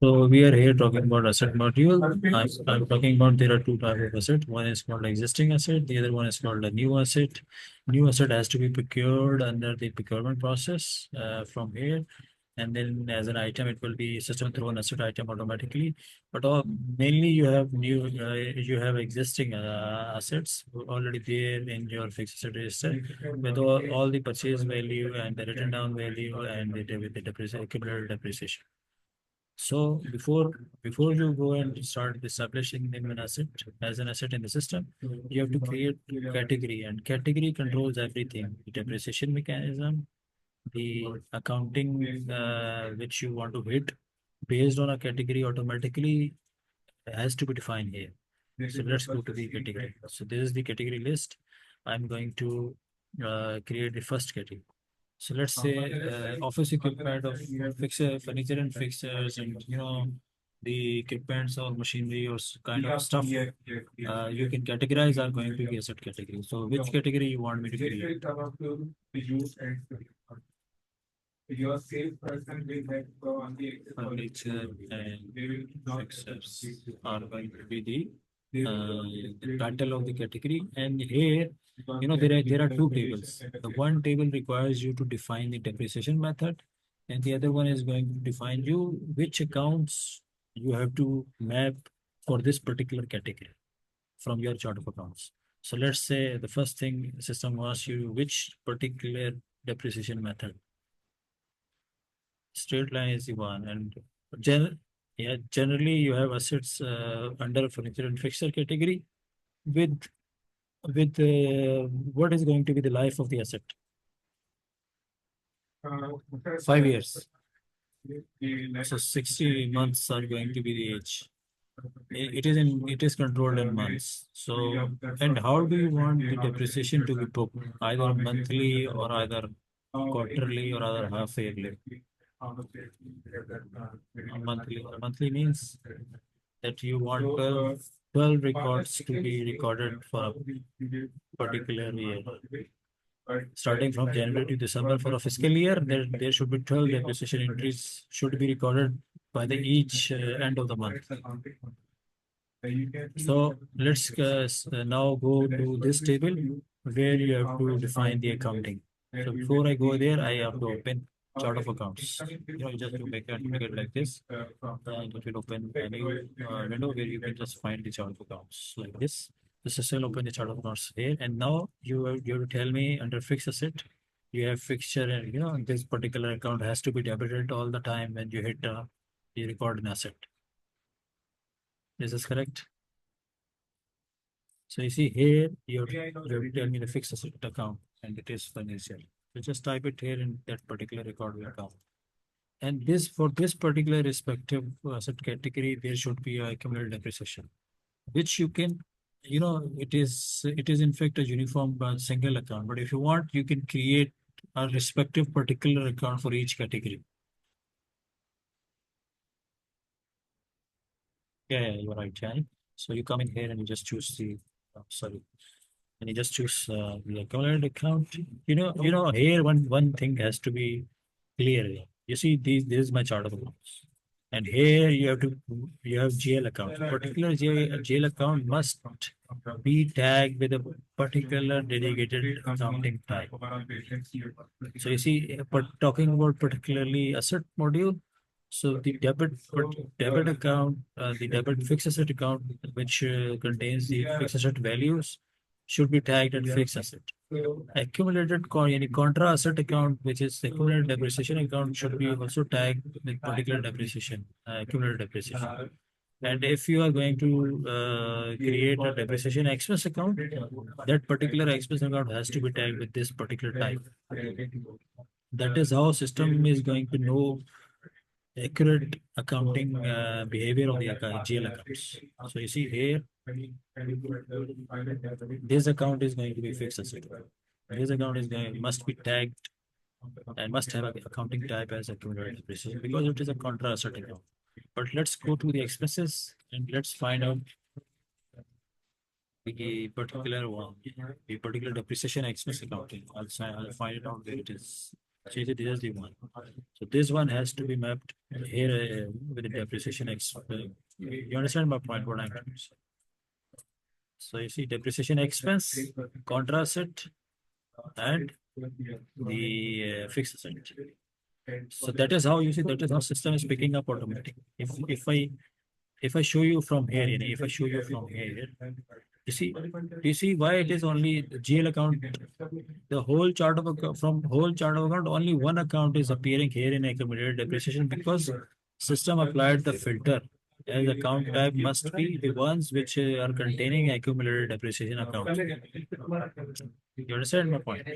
So we are here talking about asset module. I'm talking about there are two types of asset. One is called existing asset. The other one is called a new asset. New asset has to be procured under the procurement process from here. And then as an item, it will be system thrown asset item automatically. But mainly you have existing assets already there in your fixed asset register with all the purchase value and the written down value and with the depreciation, accumulated depreciation. So before you go and start establishing them an asset as an asset in the system, you have to create category, and category controls everything: the depreciation mechanism, the accounting which you want to hit based on a category automatically has to be defined here. So let's go to the category. So this is the category list. I'm going to create the first category. So let's say office equipment of fixture, furniture and fixtures, and the equipments or machinery or kind of stuff you can categorize are going to be asset category. So which category you want me to create? Your salesperson will have on the furniture and fixtures are going to be the title of the category. And here, there are two tables. The one table requires you to define the depreciation method, and the other one is going to define you which accounts you have to map for this particular category from your chart of accounts. So let's say the first thing system asks you which particular depreciation method. Straight line is the one, and generally you have assets under furniture and fixture category with what is going to be the life of the asset? 5 years. So 60 months are going to be the age. It is controlled in months. So, and how do you want the depreciation to be booked? Either monthly or either quarterly or either half yearly? Monthly means that you want 12 records to be recorded for a particular year. Starting from January to December for a fiscal year, there should be 12 depreciation entries should be recorded by the each end of the month. So let's now go to this table where you have to define the accounting. So before I go there, I have to open chart of accounts. Just to make it like this, and it will open a new window where you can just find the chart of accounts like this. This is still open the chart of accounts here, and now you have to tell me under fixed asset, you have fixture, and this particular account has to be debited all the time when you hit you record an asset. Is this correct? So you see here, you have to tell me the fixed asset account, and it is financial. So just type it here in that particular record account. And this for this particular respective asset category, there should be a accumulated depreciation, which you can, it is in fact a uniform single account. But if you want, you can create a respective particular account for each category. Yeah, you're right, Jai. So you come in here and you just choose the, sorry, and you just choose the accumulated account. Here one thing has to be clear. You see, this is my chart of accounts, and here you have GL account. Particular GL account must be tagged with a particular dedicated accounting type. So you see, but talking about particularly asset module, so the debit account, the debit fixed asset account, which contains the fixed asset values, should be tagged at fixed asset. Accumulated any contra asset account, which is accumulated depreciation account, should be also tagged with particular depreciation, accumulated depreciation. And if you are going to create a depreciation expense account, that particular expense account has to be tagged with this particular type. That is how system is going to know accurate accounting behavior of the GL accounts. So you see here, this account is going to be fixed asset. This account must be tagged and must have an accounting type as accumulated depreciation because it is a contra asset account. But let's go to the expenses and let's find out the particular one, the particular depreciation expense accounting. I'll find it out where it is. So you see, this is the one. So this one has to be mapped here with the depreciation you understand my point? What I'm trying to say? So you see, depreciation expense, contra asset, and the fixed asset. So that is how you see. That is how system is picking up automatically. If I show you from here, if I show you from here, you see why it is only the GL account, the whole chart of account, from whole chart of account, only one account is appearing here in accumulated depreciation because system applied the filter as account type must be the ones which are containing accumulated depreciation account. You understand my point?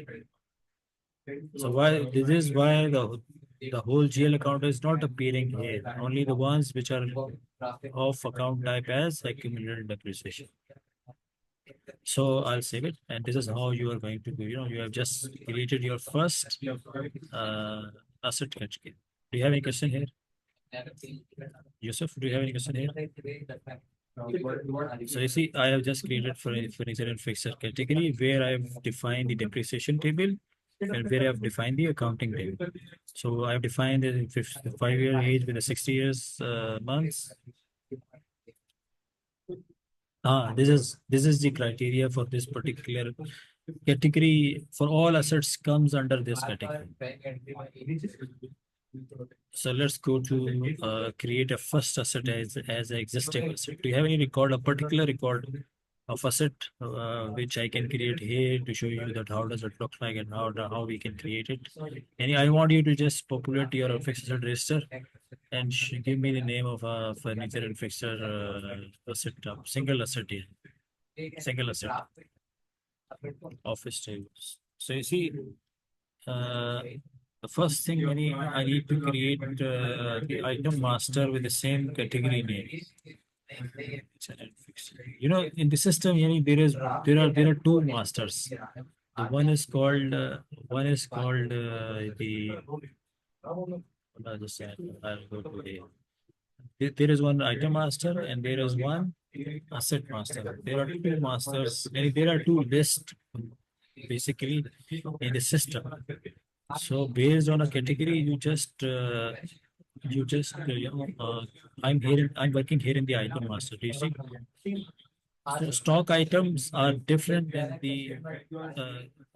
So why this is why the whole GL account is not appearing here. Only the ones which are of account type as accumulated depreciation. So I'll save it, and this is how you are going to do. You have just created your first uh, asset category. Do you have any question here, Yusuf? Do you have any question here? So you see, I have just created furniture and fixture category where I have defined the depreciation table and where I have defined the accounting table. So I have defined the 5-year age with the 60 years months. This is the criteria for this particular category. For all assets comes under this category. So let's go to create a first asset as an existing asset. Do you have any record, a particular record of asset which I can create here to show you that how does it look like and how we can create it? And I want you to just populate your fixed asset register and give me the name of a furniture and fixture asset, single asset here, single asset, office tables. So you see, uh, the first thing I need to create the item master with the same category name. In the system, there are two masters. The one is called the. I'll go to there is one item master and there is one asset master. There are two masters. And there are two lists basically in the system. So based on a category, I'm working here in the item master. Do you see? So stock items are different than the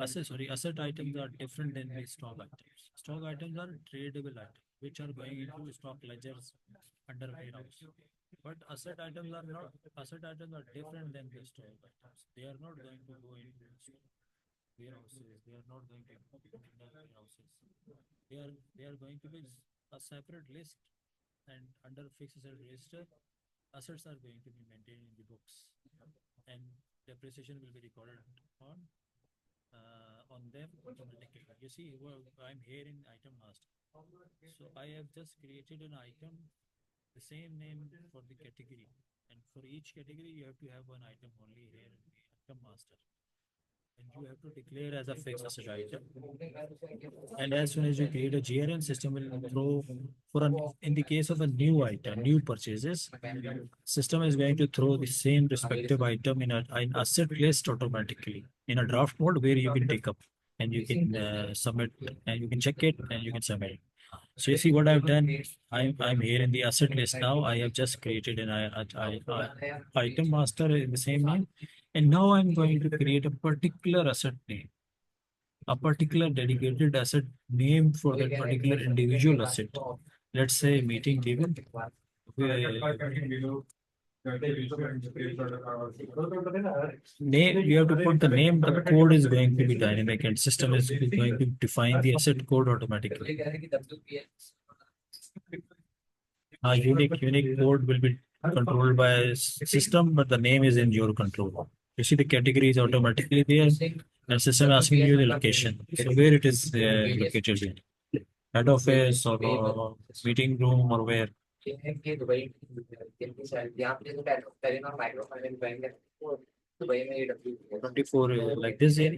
asset items are different than the stock items. Stock items are tradable items, which are going into stock ledgers under warehouse. But asset items are not. Asset items are different than the stock items. They are not going to go into warehouses. They are not going to go into warehouses. They are going to be a separate list, and under fixed asset register, assets are going to be maintained in the books, and depreciation will be recorded on them automatically. You see, I'm here in item master. So I have just created an item, the same name for the category, and for each category you have to have one item only here in the item master. And you have to declare as a fixed asset item. And as soon as you create a GRN, system will throw in the case of a new item, new purchases, system is going to throw the same respective item in an asset list automatically in a draft mode where you can take up and you can submit and you can check it and you can submit it. So you see what I've done. I'm here in the asset list now. I have just created an item master in the same name, and now I'm going to create a particular asset name, a particular dedicated asset name for that particular individual asset. Let's say meeting table. Name, you have to put the name, the code is going to be dynamic and system is going to define the asset code automatically. A unique code will be controlled by system, but the name is in your control. You see the category is automatically there and system asking you the location. So where it is located in? Head office or meeting room or where? 24 like this here.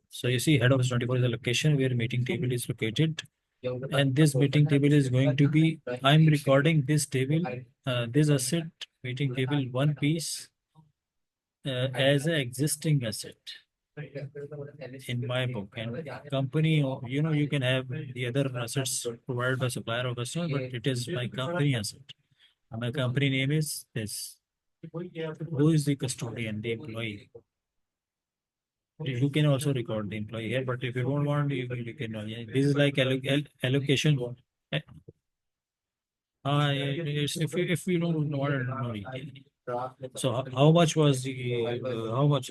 So you see head office 24 is the location where meeting table is located. And this meeting table is going to be, I'm recording this table, this asset meeting table one piece as an existing asset. in my book. And company, you can have the other assets provided by supplier or customer, but it is my company asset. My company name is this. Who is the custodian? The employee. You can also record the employee here, but if you don't want, you can. Yeah, this is like allocation. Eh, if we don't want to know detail. So how much was the how much?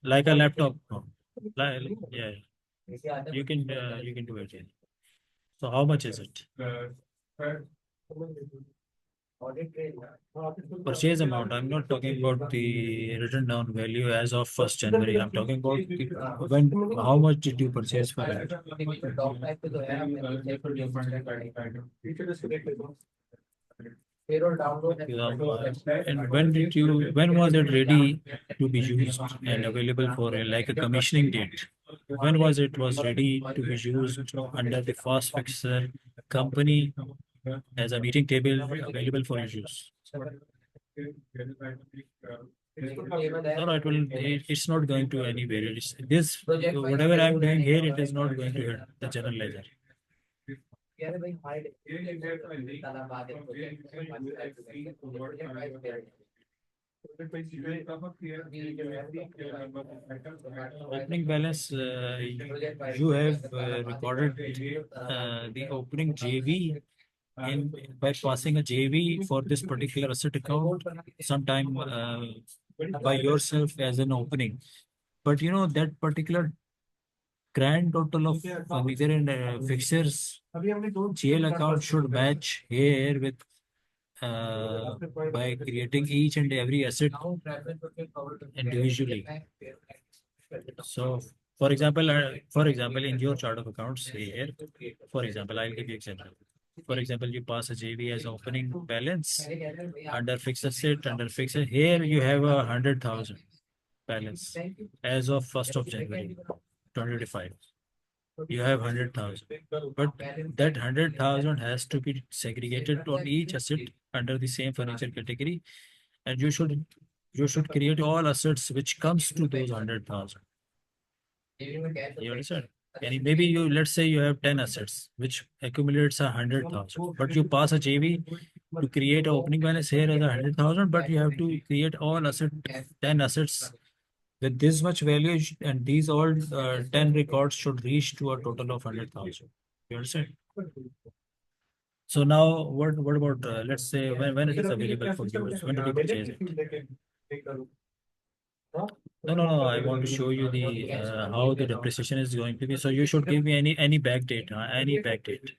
Like a laptop? No. Yeah, you can do it. Yeah. So how much is it? Purchase amount. I'm not talking about the written down value as of 1st January. I'm talking about when. How much did you purchase for it? And when did you? When was it ready to be used and available for like a commissioning date? When was it was ready to be used under the fast fixer company as a meeting table available for use? No, no, it's not going to anywhere. This, whatever I'm doing here, it is not going to hit the general ledger. Opening balance, you have recorded the opening JV in by passing a JV for this particular asset account sometime by yourself as an opening. But that particular grand total of furniture and fixtures GL account should match here with by creating each and every asset individually. So, for example, in your chart of accounts here, for example, I'll give you example. For example, you pass a JV as opening balance under fixed asset, under fixed. Here you have 100,000 balance as of 1st of January 2025. You have 100,000, but that 100,000 has to be segregated on each asset under the same furniture category, and you should create all assets which comes to those 100,000. You understand? And maybe let's say you have 10 assets which accumulates 100,000, but you pass a JV to create an opening balance here as 100,000, but you have to create all 10 assets with this much value, and these all 10 records should reach to a total of 100,000. You understand? So now, what about let's say when it is available for use? When did you purchase it? No, no, no. I want to show you the how the depreciation is going to be. So you should give me any back date, any back date.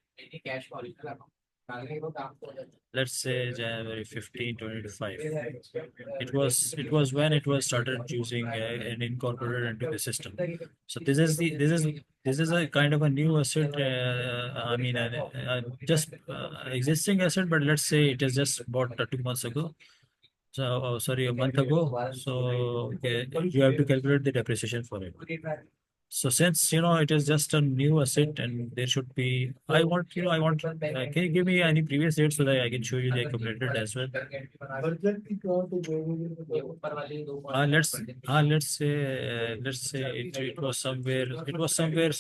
Let's say January 15, 2025. It was when it was started using and incorporated into the system. So this is a kind of a new asset. I mean, just existing asset, but let's say it is just bought 2 months ago. So, oh, sorry, a month ago. So you have to calculate the depreciation for it. So since it is just a new asset and there should be, can you give me any previous date so that I can show you the accumulated as well? Let's say it was somewhere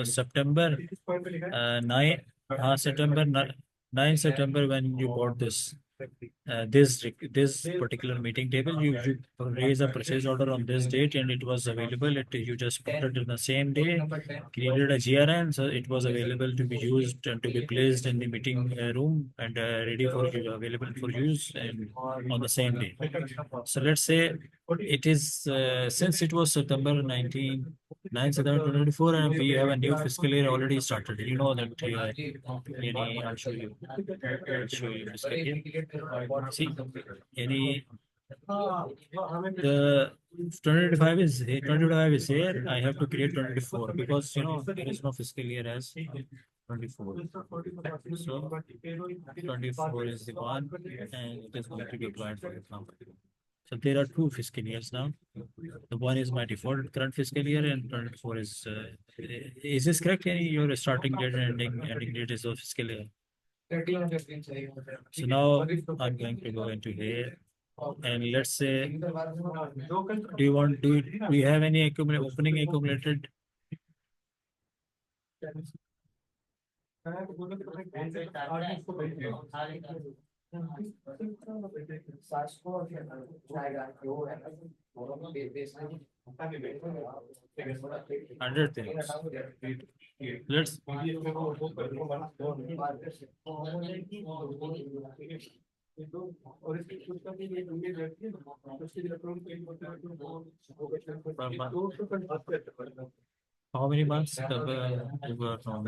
September 9 September 9 September when you bought this particular meeting table. You raise a purchase order on this date and it was available. You just put it in the same day, created a GRN, so it was available to be used and to be placed in the meeting room and ready for available for use and on the same day. So let's say it is since it was September 9 September 2024 and we have a new fiscal year already started. You know that I'll show you. I'll show you fiscal year. See, the 2025 is here. I have to create 2024 because there is no fiscal year as 24. So 24 is the one and it is going to be applied for the company. So there are two fiscal years now. The one is my default current fiscal year and 24 is this correct? Your starting date and ending date is of fiscal year. So now I'm going to go into here. And let's say, do you have any opening accumulated? Hundred things. Let's how many months? You were from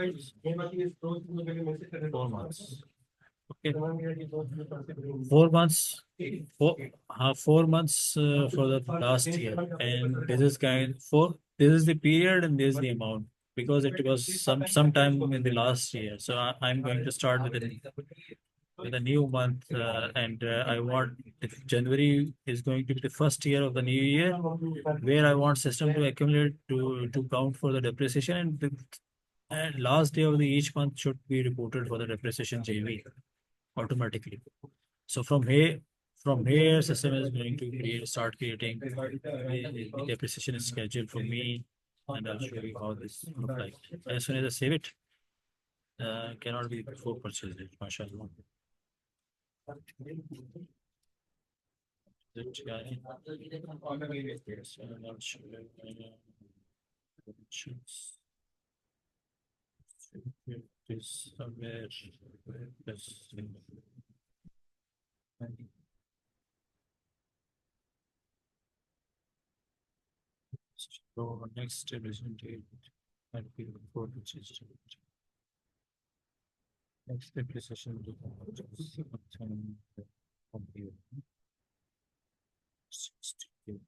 4 months. Okay. 4 months. 4 months for the last year, and this is kind four. This is the period, and this is the amount because it was sometime in the last year. So I'm going to start with a new month, and I want if January is going to be the first year of the new year, where I want system to accumulate to count for the depreciation, and the and last day of the each month should be reported for the depreciation JV automatically. So from here, system is going to start creating the depreciation schedule for me, and I'll show you how this look like. As soon as I save it, cannot be before purchase it, mashallah. That guy. Yes, I'll show you, choose. It is somewhere. Yes. So next revision date might be before purchase date. Next depreciation date sometime from here. 60.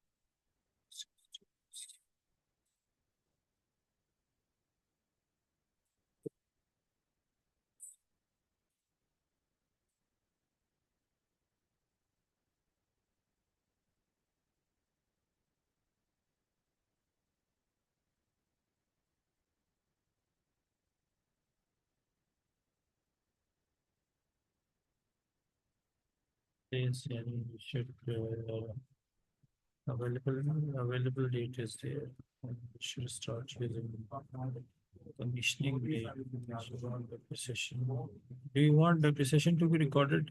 Yes, and you should available date is there. And we should start using commissioning date. Depreciation. Do you want depreciation to be recorded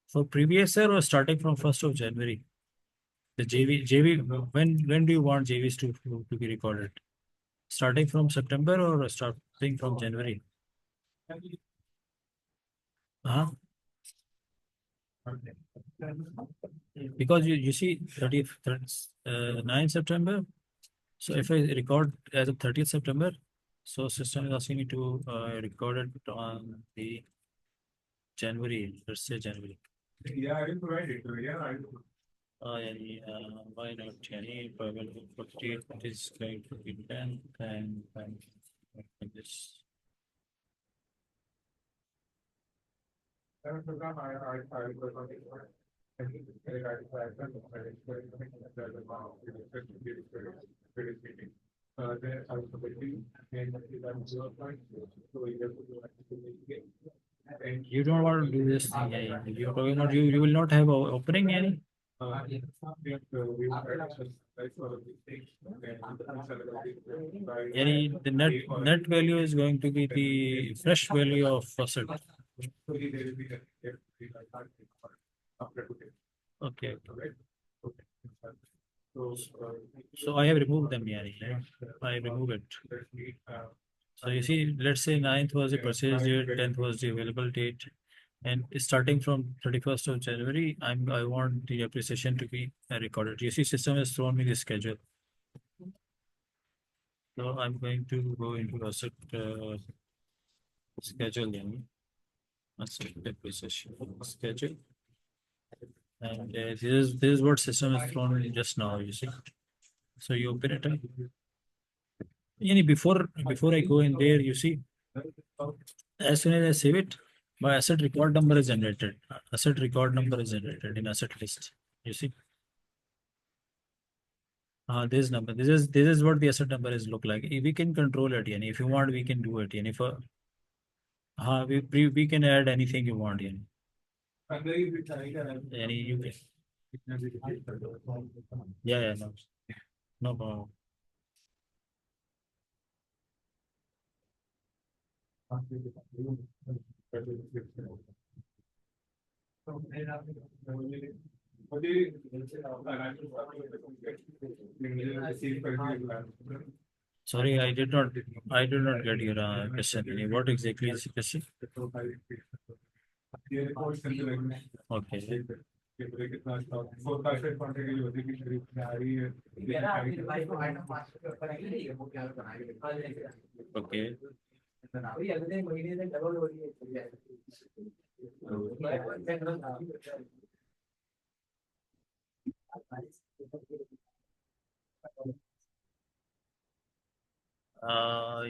for previous year or starting from 1st of January? The JV, when do you want JVs to be recorded? Starting from September or starting from January? Uh-huh. Because you see 30th, 9 September. So if I record as of 30th September, so system is asking me to record it on the January, let's say January. Yeah, I will provide it. Yeah, I will. Why not? Probably 48 is going to be 10 and this. You don't want to do this thing. You're talking about you will not have a opening any. The net value is going to be the fresh value of asset. Okay. So I have removed them, yeah. I remove it. So you see, let's say 9th was the purchase date, 10th was the available date, and starting from 31st of January, I want the appreciation to be recorded. You see, system has thrown me the schedule. So I'm going to go into asset schedule, asset depreciation schedule, and this is what system has thrown me just now. You see, so you open it up. Before I go in there, you see, as soon as I save it, my asset record number is generated. Asset record number is generated in asset list. You see, this number. This is what the asset number is look like. We can control it, and if you want, we can do it. And if we can add anything you want, and you can. Yeah, yeah, no, no problem. Sorry, I did not get your question. What exactly is the question? Okay. Okay.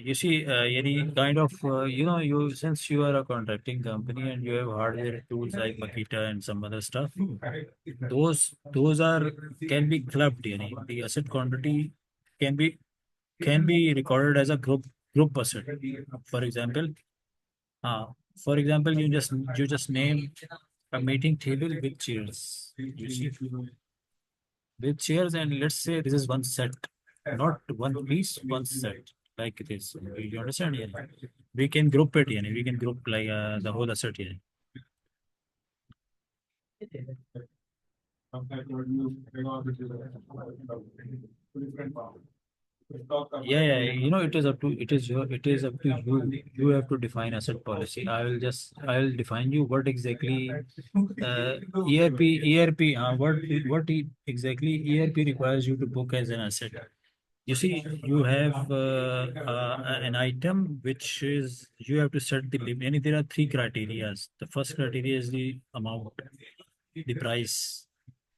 You see, any kind of, you since you are a contracting company and you have hardware tools like Makita and some other stuff, those are can be clubbed. The asset quantity can be recorded as a group asset. For example, uh, you just name a meeting table with chairs. You see, with chairs, and let's say this is one set, not one piece, one set like this. You understand? Yeah. We can group it. We can group like the whole asset. Yeah. Yeah, yeah. It is up to you. You have to define asset policy. I'll define you what exactly ERP exactly ERP requires you to book as an asset. You see, you have an item which is you have to set the limit. And there are three criterias. The first criteria is the amount, the price,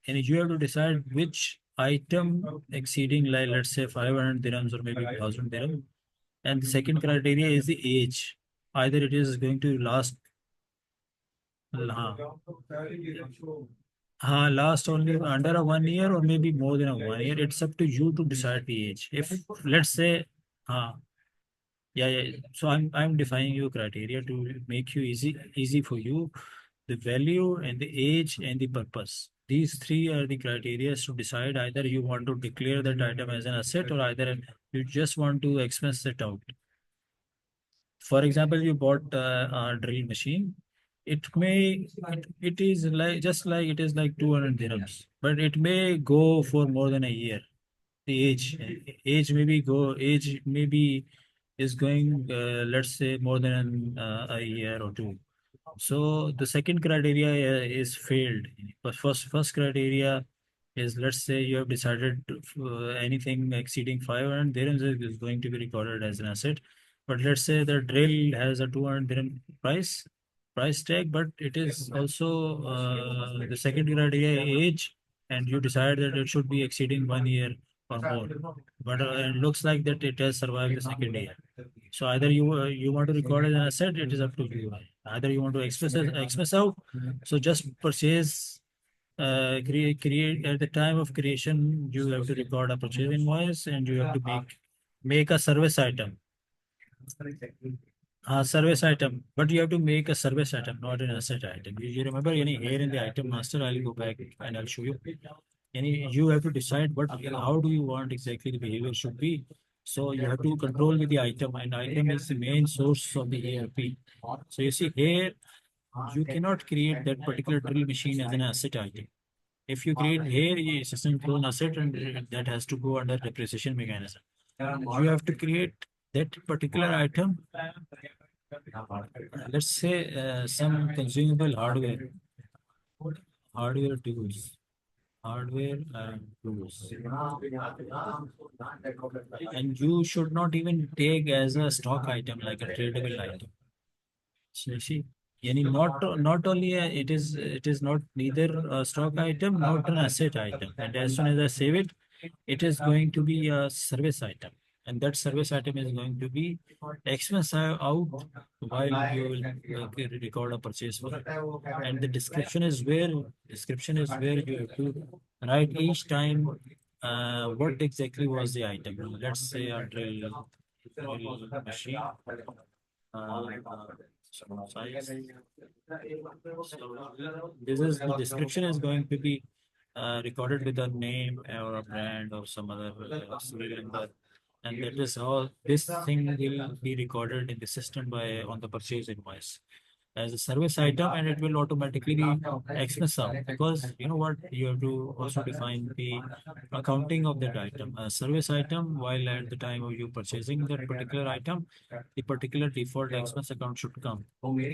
and you have to decide which item exceeding, like let's say 500 dirhams or maybe 1000 dirham. And the second criteria is the age. Either it is going to last only under a 1 year or maybe more than a 1 year. It's up to you to decide the age. If let's say, uh, yeah, yeah. So I'm defining your criteria to make you easy for you. The value and the age and the purpose. These three are the criteria to decide either you want to declare that item as an asset or either you just want to expense it out. For example, you bought a drill machine. It is like just like it is like 200 dirhams, but it may go for more than a year. The age maybe is going, let's say, more than a year or two. So the second criteria is failed. But first criteria is, let's say you have decided anything exceeding 500 dirhams is going to be recorded as an asset. But let's say the drill has a 200 dirham price tag, but it is also the second criteria age, and you decide that it should be exceeding 1 year or more. But it looks like that it has survived the second year. So either you want to record as an asset, it is up to you. Either you want to express out, so just purchase, create at the time of creation, you have to record a purchase invoice and you have to make a service item. Service item, but you have to make a service item, not an asset item. You remember any here in the item master? I'll go back and I'll show you. You have to decide how do you want exactly the behavior should be. So you have to control with the item, and item is the main source of the ERP. So you see here, you cannot create that particular drill machine as an asset item. If you create here a system clone asset, and that has to go under depreciation mechanism. You have to create that particular item, let's say some consumable hardware tools, hardware and tools, and you should not even take as a stock item like a tradable item. So you see, not only it is not neither a stock item nor an asset item, and as soon as I save it, it is going to be a service item, and that service item is going to be expense out while you will record a purchase for it. And the description is where you have to write each time what exactly was the item. Let's say a drill machine. Size. So this is the description is going to be recorded with a name or a brand or some other serial number, and that is how this thing will be recorded in the system by on the purchase invoice as a service item, and it will automatically be expense out, because you know what, you have to also define the accounting of that item, a service item, while at the time of you purchasing that particular item, the particular default expense account should come.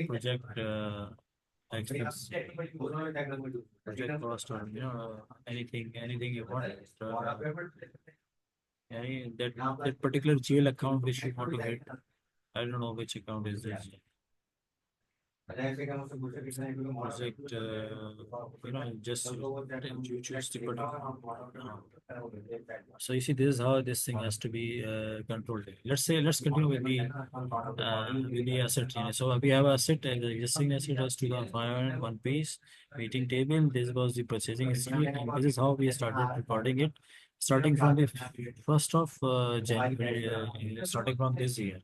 Project expense, project cost, or anything you want. That particular GL account which you want to hit. I don't know which account is this. Project, just you choose the particular. So you see, this is how this thing has to be controlled. Let's continue with the asset. So we have asset, and the existing asset has 2,500 one piece meeting table. This was the purchasing history, and this is how we started recording it, starting from the 1st of January, starting from this year.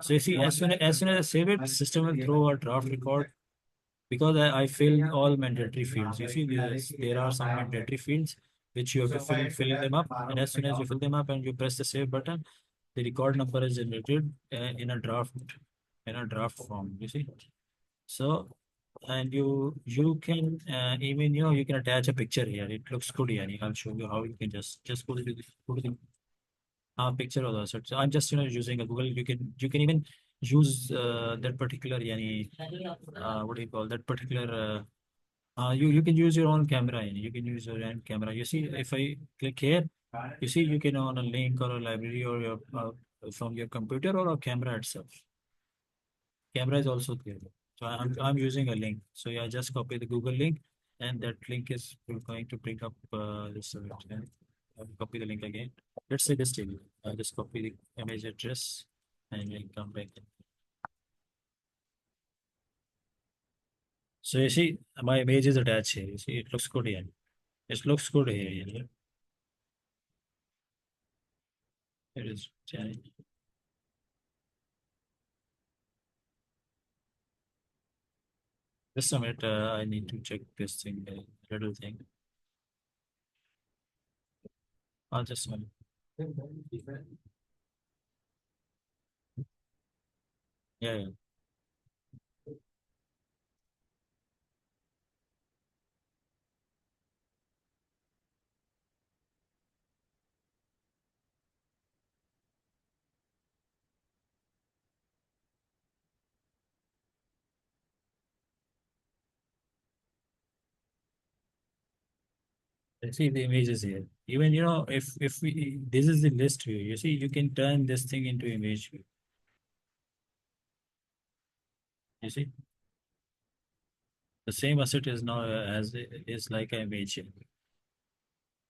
So you see, as soon as I save it, system will throw a draft record, because I fill all mandatory fields. You see, there are some mandatory fields which you have to fill them up, and as soon as you fill them up and you press the save button, the record number is generated in a draft form. You see, so, and you can even you can attach a picture here. It looks good here. I'll show you how you can just go to the picture of the asset. So I'm just using a Google. You can even use that particular what do you call that particular you can use your own camera. You can use your own camera. You see, if I click here, you see you can on a link or a library or your from your computer or a camera itself. Camera is also there. So I'm using a link. So yeah, just copy the Google link, and that link is going to bring up this. And I'll copy the link again. Let's say this table. I'll just copy the image address and then come back. So you see, my image is attached here. You see, it looks good here. It looks good here. It is. Just a minute. I need to check this thing, little thing. I'll just a minute. Yeah, yeah. See the images here. Even if we this is the list view. You see, you can turn this thing into image view. You see, the same asset is now as is like an image here.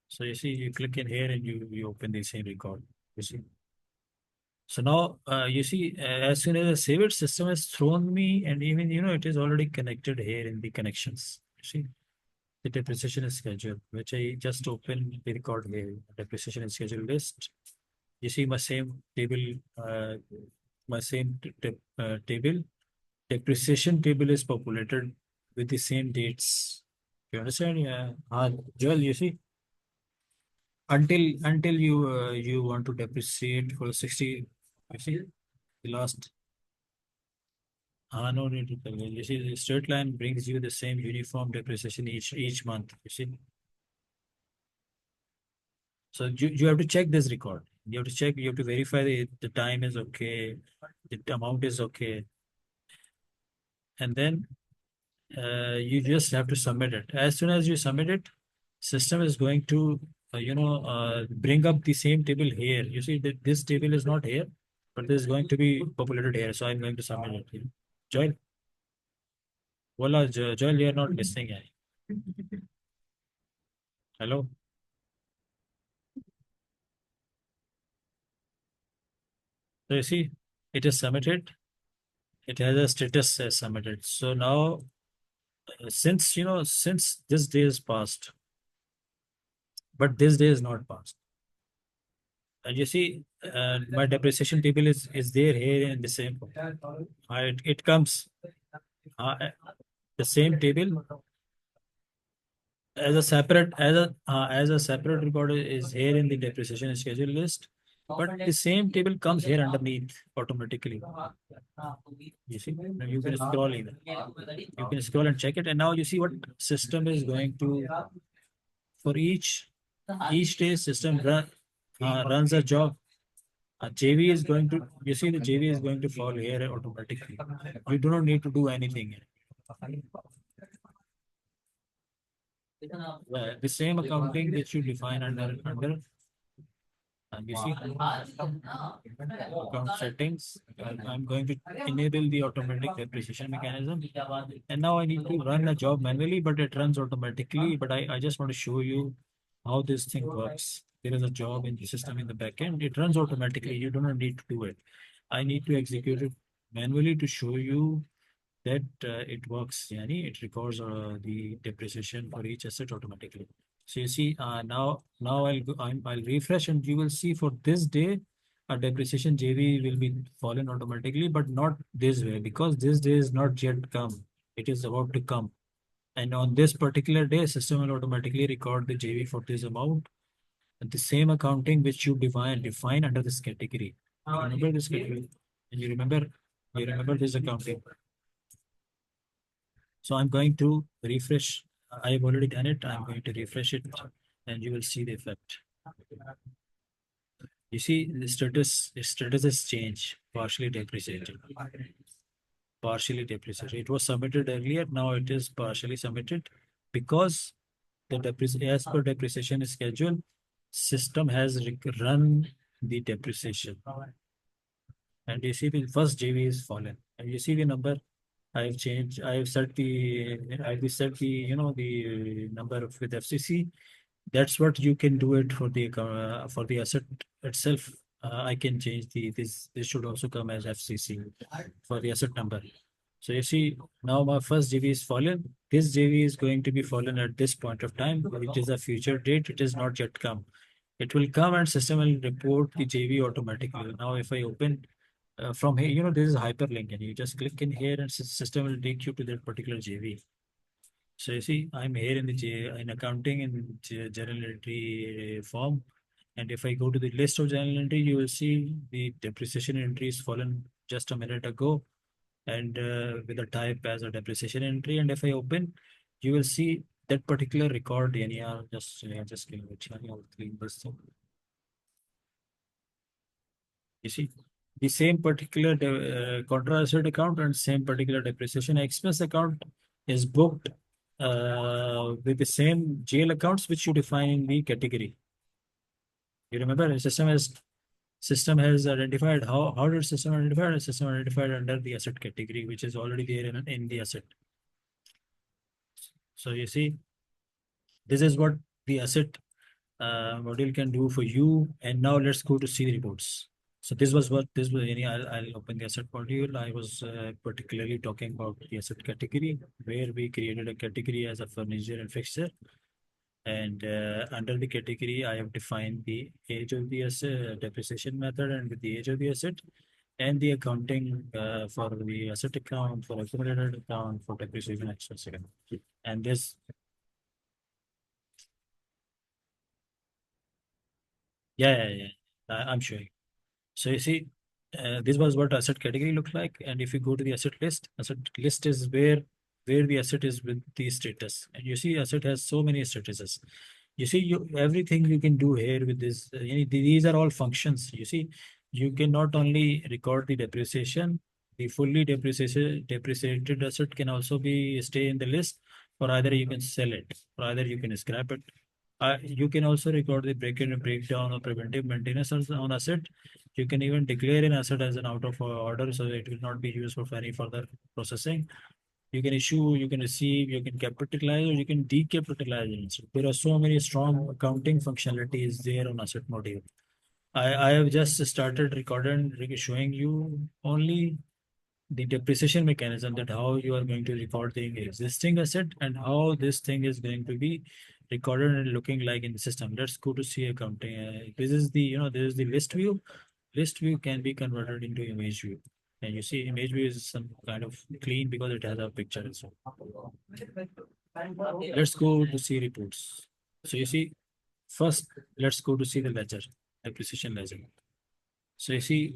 So you see, you click in here and you open the same record. You see. So now you see, as soon as I save it, system has thrown me, and even it is already connected here in the connections. You see, the depreciation is scheduled, which I just opened the record here. Depreciation is schedule list. You see my same table, table. Depreciation table is populated with the same dates. You understand? Yeah. Joel, you see, until you want to depreciate for 60, you see, the last. No need to calculate. You see, the straight line brings you the same uniform depreciation each month. You see, so you have to check this record. You have to check. You have to verify the time is okay, the amount is okay, and then you just have to submit it. As soon as you submit it, system is going to bring up the same table here. You see that this table is not here, but this is going to be populated here. So I'm going to submit it here. Joel, voila, Joel, you are not listening. Hello. So you see, it is submitted. It has a status as submitted. So now, since this day is passed, but this day is not passed. And you see, my depreciation table is there here in the same. It comes uh, the same table. as a separate as a separate record is here in the depreciation schedule list, but the same table comes here underneath automatically. You see, now you can scroll in. You can scroll and check it, and now you see what system is going to for each day system runs a job. JV is going to, you see, the JV is going to fall here automatically. You do not need to do anything. The same accounting which you define under you see account settings. I'm going to enable the automatic depreciation mechanism. And now I need to run a job manually, but it runs automatically. But I just want to show you how this thing works. There is a job in the system in the backend. It runs automatically. You do not need to do it. I need to execute it manually to show you that it works. Yani it records the depreciation for each asset automatically. So you see, now I'll refresh, and you will see for this day, a depreciation JV will be fallen automatically, but not this way, because this day is not yet come. It is about to come. And on this particular day, system will automatically record the JV for this amount, and the same accounting which you define under this category. You remember this category, and you remember this accounting. So I'm going to refresh. I've already done it. I'm going to refresh it, and you will see the effect. You see, the status has changed, partially depreciated. Partially depreciated. It was submitted earlier. Now it is partially submitted because as per depreciation schedule, system has run the depreciation. And you see the first JV is fallen. And you see the number I've changed. I've set the the number with FCC. That's what you can do it for the asset itself. I can change this should also come as FCC for the asset number. So you see, now my first JV is fallen. This JV is going to be fallen at this point of time. It is a future date. It is not yet come. It will come, and system will report the JV automatically. Now, if I open from here, this is a hyperlink, and you just click in here, and system will take you to that particular JV. So you see, I'm here in the in accounting in journal entry form. And if I go to the list of journal entry, you will see the depreciation entry is fallen just a minute ago, and with a type as a depreciation entry. And if I open, you will see that particular record. And yeah, just clean it. Yeah, I'll clean this thing. You see, the same particular contra asset account and same particular depreciation expense account is booked with the same GL accounts which you define in the category. You remember, the system has identified how did system identify? The system identified under the asset category, which is already there in the asset. So you see, this is what the asset module can do for you. And now let's go to see the reports. So this was what this was. I'll open the asset module. I was particularly talking about the asset category, where we created a category as a furniture and fixture. And under the category, I have defined the age of the asset, depreciation method, and with the age of the asset, and the accounting for the asset account, for accumulated account, for depreciation expense account. And this, yeah. I'm showing. So you see, this was what asset category looked like. And if you go to the asset list is where the asset is with the status. And you see, asset has so many statuses. You see, everything you can do here with this. These are all functions. You see, you can not only record the depreciation, the fully depreciated asset can also be stay in the list, or either you can sell it, or either you can scrap it. You can also record the breakdown or preventive maintenance on asset. You can even declare an asset as an out of order, so it will not be used for any further processing. You can issue, you can receive, you can capitalize, or you can decapitalize. There are so many strong accounting functionalities there on asset module. I have just started recording, showing you only the depreciation mechanism, that how you are going to record the existing asset and how this thing is going to be recorded and looking like in the system. Let's go to see accounting. This is the this is the list view. List view can be converted into image view, and you see image view is some kind of clean because it has a picture as well. Let's go to see reports. So you see, first let's go to see the ledger, depreciation ledger. So you see,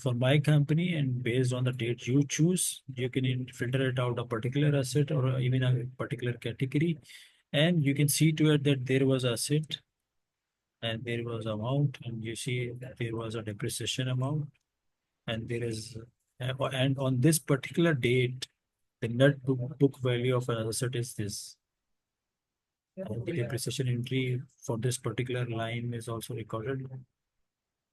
for my company and based on the date you choose, you can filter it out a particular asset or even a particular category, and you can see to it that there was asset and there was amount, and you see that there was a depreciation amount, and there is, and on this particular date, the net book value of an asset is this. And the depreciation entry for this particular line is also recorded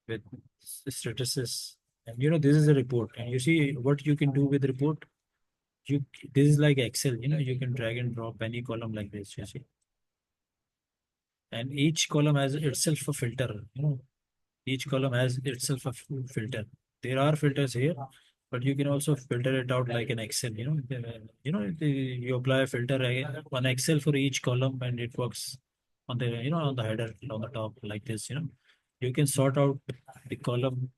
with statuses. And this is a report, and you see what you can do with report. You This is like Excel. You can drag and drop any column like this. You see, and each column has itself a filter. Each column has itself a filter. There are filters here, but you can also filter it out like an Excel. You apply a filter on Excel for each column, and it works on the on the header on the top like this. You can sort out the column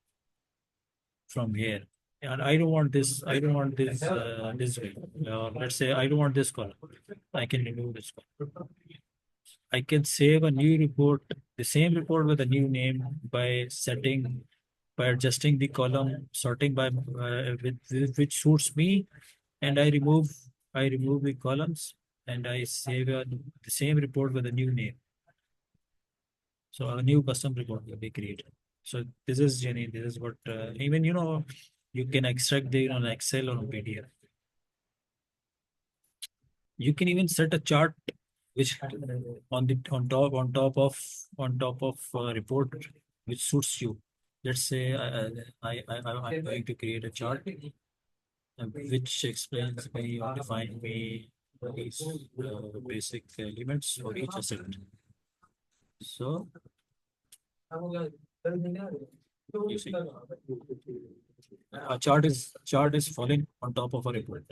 from here. And I don't want this. I don't want this way. Let's say I don't want this column. I can remove this column. I can save a new report, the same report with a new name by adjusting the column, sorting by with which suits me, and I remove the columns and I save the same report with a new name. So a new custom report will be created. So this is Jenny. This is what even you can extract the on Excel or on PDF. You can even set a chart which on top of report which suits you. Let's say I'm going to create a chart which explains me or define me these basic elements for each asset. So you see, a chart is falling on top of a report.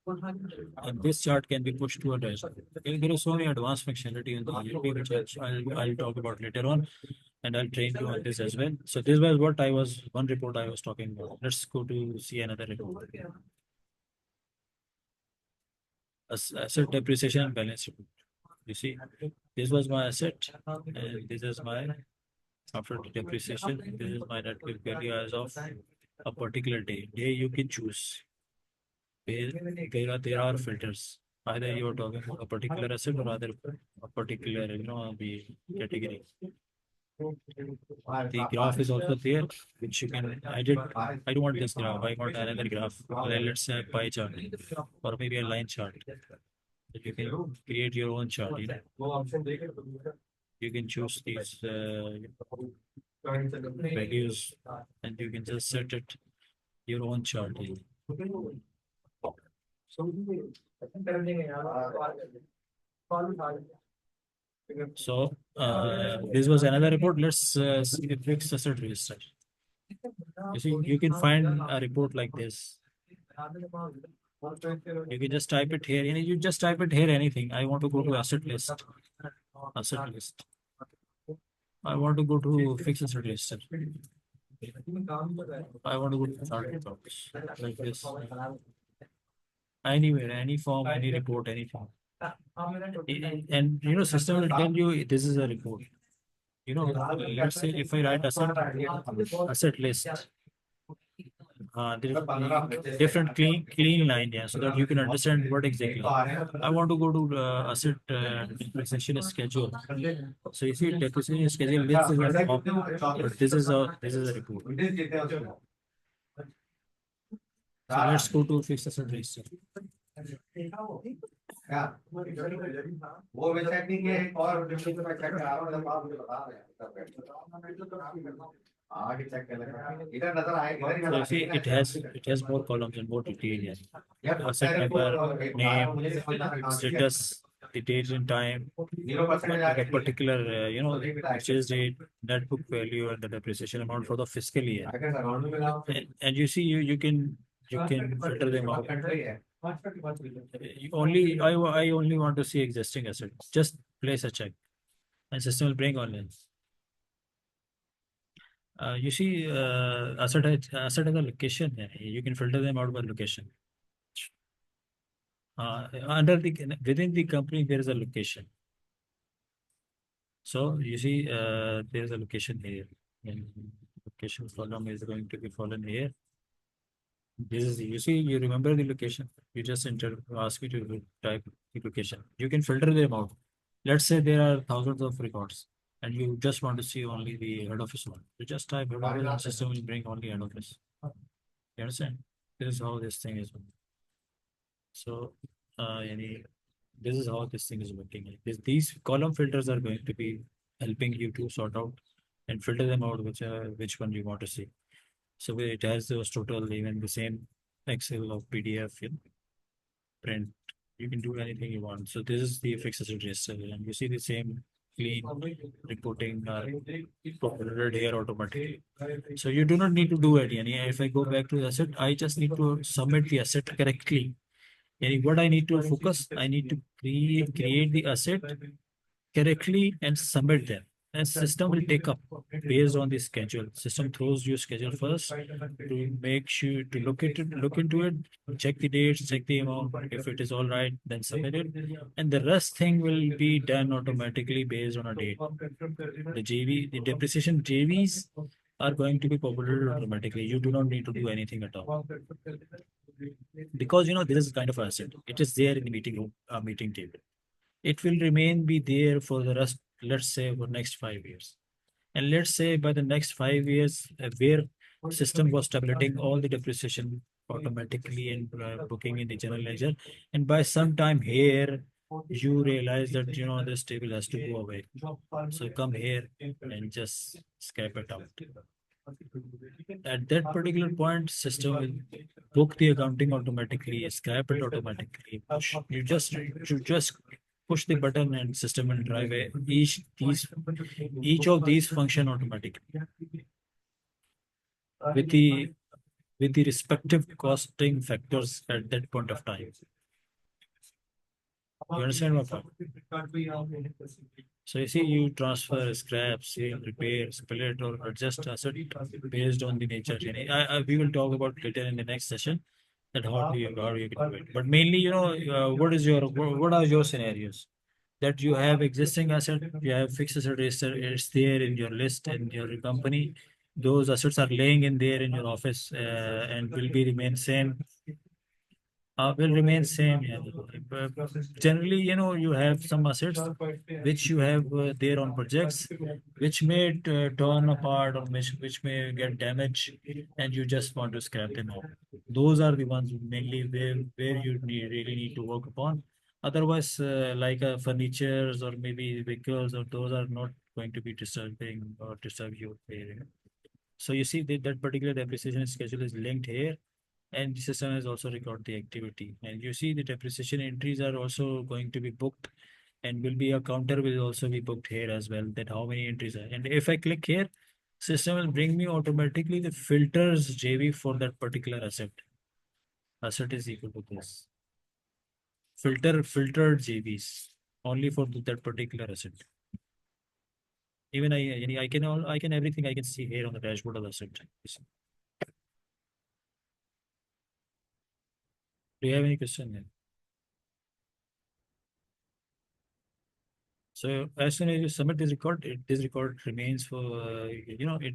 And this chart can be pushed to a dashboard. Okay, there is so many advanced functionality in the ERP, which I'll talk about later on, and I'll train you on this as well. So this was one report I was talking about. Let's go to see another report. Asset depreciation and balance report. You see, this was my asset, and this is my after depreciation. This is my net book value as of a particular day. Day you can choose. There are filters. Either you are talking about a particular asset or other a particular the category. The graph is also there, which you can edit. I don't want this graph. I want another graph. Let's say a pie chart or maybe a line chart. You can create your own chart. You can choose these values, and you can just set it your own chart. So this was another report. Let's see the fixed asset register. You see, you can find a report like this. You can just type it here. You just type it here. Anything. I want to go to asset list. Asset list. I want to go to fixed asset register. I want to go to chart reports like this. Anywhere, any form, any report, anything. And system will tell you this is a report. Let's say if I write asset list, there is different clean line, yeah, so that you can understand what exactly. I want to go to asset depreciation schedule. So you see depreciation schedule, this is a form, but this is a report. So let's go to fixed asset register. वो website नहीं है एक और website पे check करा रहा हूं मतलब आप मुझे बता रहे हैं आगे चेक कर लेना इधर नजर आएगा इधर ही see it has more columns and more detail here. Asset number, name, status, the date and time, the particular purchase date, net book value, and the depreciation amount for the fiscal year. And you see you can filter them out. I only want to see existing assets. Just place a check, and system will bring online. You see, asset has a location. You can filter them out by location. Under the within the company there is a location. So you see, there is a location here, and location column is going to be fallen here. This is, you see, you remember the location. You just enter, ask you to type the location. You can filter them out. Let's say there are thousands of records, and you just want to see only the head office one. You just type head office, and system will bring only head office. You understand? This is how this thing is working. So, this is how this thing is working. Like this, these column filters are going to be helping you to sort out and filter them out which one you want to see. So it has those total, even the same Excel or PDF, print. You can do anything you want. So this is the fixed asset register, and you see the same clean reporting populated here automatically. So you do not need to do it. If I go back to the asset, I just need to submit the asset correctly. And what I need to focus, I need to create the asset correctly and submit them. And system will take up based on the schedule. System throws you schedule first to make sure to look into it, check the dates, check the amount. If it is all right, then submit it. And the rest thing will be done automatically based on a date. The JV, the depreciation JVs are going to be populated automatically. You do not need to do anything at all. Because this is kind of asset. It is there in the meeting room, meeting table. It will remain be there for the rest, let's say for next 5 years. And let's say by the next 5 years, where system was tabulating all the depreciation automatically and booking in the general ledger. And by some time here, you realize that this table has to go away. So come here and just scrap it out. At that particular point, system will book the accounting automatically, scrap it automatically. You just push the button and system will drive each of these function automatically with the respective costing factors at that point of time. You understand my point? So you see, you transfer, scrap, sale, repair, split, or adjust asset based on the nature. We will talk about later in the next session that how you can do it. But mainly, what are your scenarios? That you have existing asset, you have fixed asset register, it's there in your list in your company. Those assets are laying in there in your office and will be remain same will remain same. Yeah. But generally, you have some assets which you have there on projects, which may turn apart or which may get damaged, and you just want to scrap them out. Those are the ones mainly where you really need to work upon. Otherwise, like furnitures or maybe vehicles, or those are not going to be disturbing or disturb you there. So you see that particular depreciation schedule is linked here, and the system has also recorded the activity. And you see the depreciation entries are also going to be booked, and will be a counter will also be booked here as well, that how many entries are. And if I click here, system will bring me automatically the filters JV for that particular asset. Asset is equal to this. Filtered JVs only for that particular asset. Even I can everything I can see here on the dashboard of the asset. Do you have any question then? So as soon as you submit this record, this record remains for, it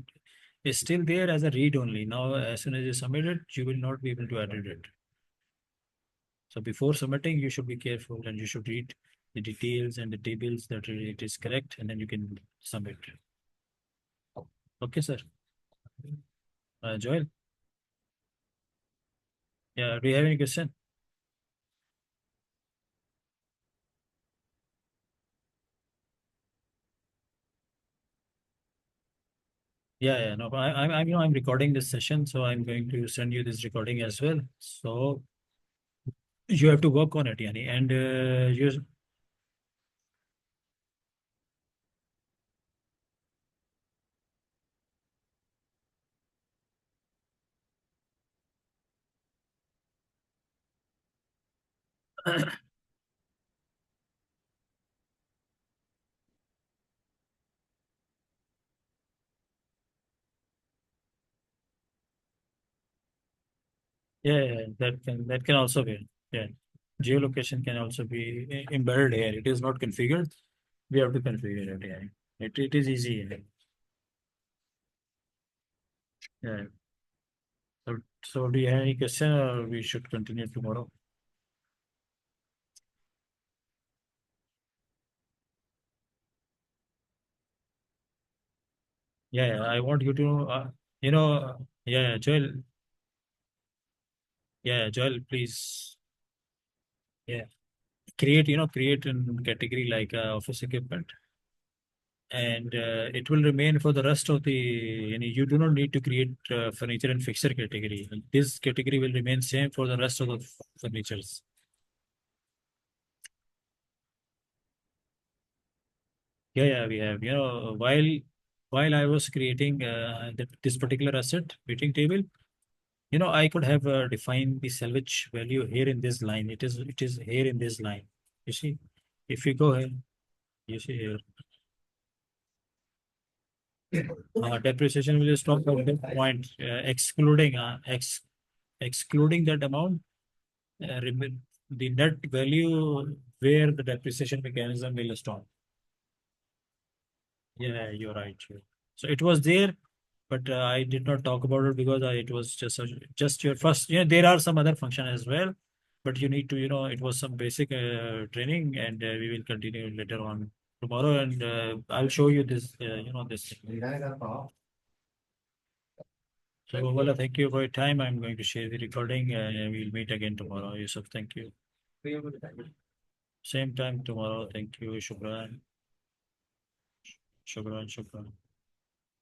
is still there as a read only. Now, as soon as you submit it, you will not be able to edit it. So before submitting, you should be careful and you should read the details and the tables that it is correct, and then you can submit. Okay, sir. Joel, yeah, do you have any question? Yeah, no, I'm recording this session, so I'm going to send you this recording as well. So you have to work on it, Yani, and you. Yeah, that can also be. Yeah. Geolocation can also be embedded here. It is not configured. We have to configure it. Yeah. It is easy. Yeah. Yeah. So do you have any question or we should continue tomorrow? Yeah, yeah, I want you to, yeah, Joel, yeah, Joel, please, yeah, create a category like office equipment, and it will remain for the rest of the, you do not need to create furniture and fixture category. This category will remain same for the rest of the furnitures. Yeah, yeah, we have, while I was creating this particular asset, meeting table, I could have defined the salvage value here in this line. It is here in this line. You see, if you go here, you see here, depreciation will stop at that point, excluding that amount, the net value where the depreciation mechanism will stop. Yeah, you're right. So it was there, but I did not talk about it because it was just your first. There are some other function as well, but you need to, it was some basic training, and we will continue later on tomorrow, and I'll show you this, this. So, well, thank you for your time. I'm going to share the recording, and we'll meet again tomorrow. Yusuf, thank you. Same time tomorrow. Thank you. Shukran. Shukran. Shukran.